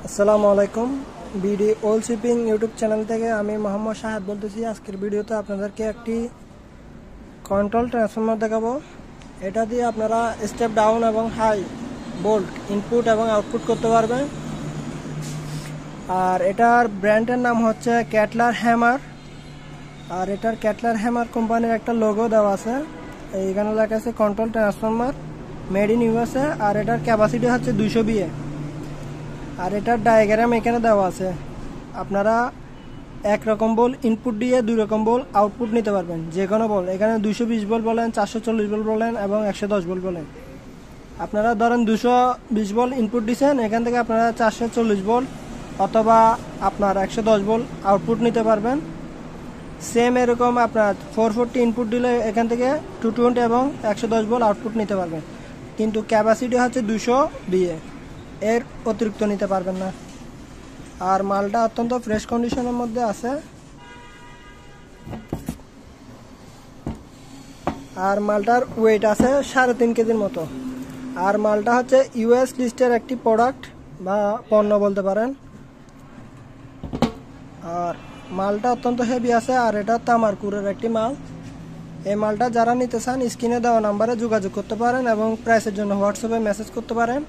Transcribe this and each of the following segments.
আসসালামু আলাইকুম। বিডি ওল শিপিং ইউটিউব চ্যানেল থেকে আমি মোহাম্মদ শাহাদ বলতেছি। আজকের ভিডিওতে আপনাদেরকে একটি কন্ট্রোল ট্রান্সফরমার দেখাবো। এটা দিয়ে আপনারা স্টেপ ডাউন এবং হাই ভোল্ট ইনপুট এবং আউটপুট করতে পারবেন। আর এটার ব্র্যান্ডের নাম হচ্ছে ক্যাটলার হ্যামার। আর এটার ক্যাটলার হ্যামার কোম্পানির একটা লোগো দেওয়া আছে। এইখানে লেখা আছে control transformer made in USA. আর এটার ক্যাপাসিটি হচ্ছে 200 বিএ। আর এটার ডায়াগ্রাম এখানে দেওয়া আছে। আপনারা একরকম বল ইনপুট দিয়ে দুই রকম বল আউটপুট নিতে পারবেন, যে কোনো বল। এখানে 220 ভোল্ট বলেন, 440 ভোল্ট বলেন এবং 110 ভোল্ট বলেন। আপনারা ধরেন 220 ভোল্ট ইনপুট দিচ্ছেন, এখান থেকে আপনারা 440 ভোল্ট অথবা আপনার 110 ভোল্ট আউটপুট নিতে পারবেন। সেম এরকম আপনার 440 ইনপুট দিলে এখান থেকে 220 এবং 110 ভোল্ট আউটপুট নিতে পারবেন। কিন্তু ক্যাপাসিটি হচ্ছে 200 বিএ, এর অতিরিক্ত নিতে পারবেন না। আর মালটা অত্যন্ত ফ্রেশ কন্ডিশনের মধ্যে আছে। আর মালটার ওয়েট আছে 3.5 কেজির মতো। আর মালটা হচ্ছে ইউএস লিস্টের একটি প্রোডাক্ট বা পণ্য বলতে পারেন। আর মালটা অত্যন্ত হেভি আছে। আর এটা তামারকুরের একটি মাল। এই মালটা যারা নিতে চান স্ক্রিনে দেওয়া নাম্বারে যোগাযোগ করতে পারেন এবং প্রাইসের জন্য হোয়াটসঅ্যাপে মেসেজ করতে পারেন।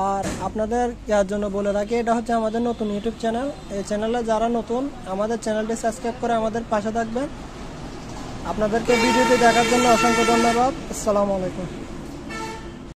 আর আপনাদের ইয়ার জন্য বলে রাখি, এটা হচ্ছে আমাদের নতুন ইউটিউব চ্যানেল। এই চ্যানেলে যারা নতুন, আমাদের চ্যানেলটি সাবস্ক্রাইব করে আমাদের পাশে থাকবেন। আপনাদেরকে ভিডিওটি দেখার জন্য অসংখ্য ধন্যবাদ। আসসালামু আলাইকুম।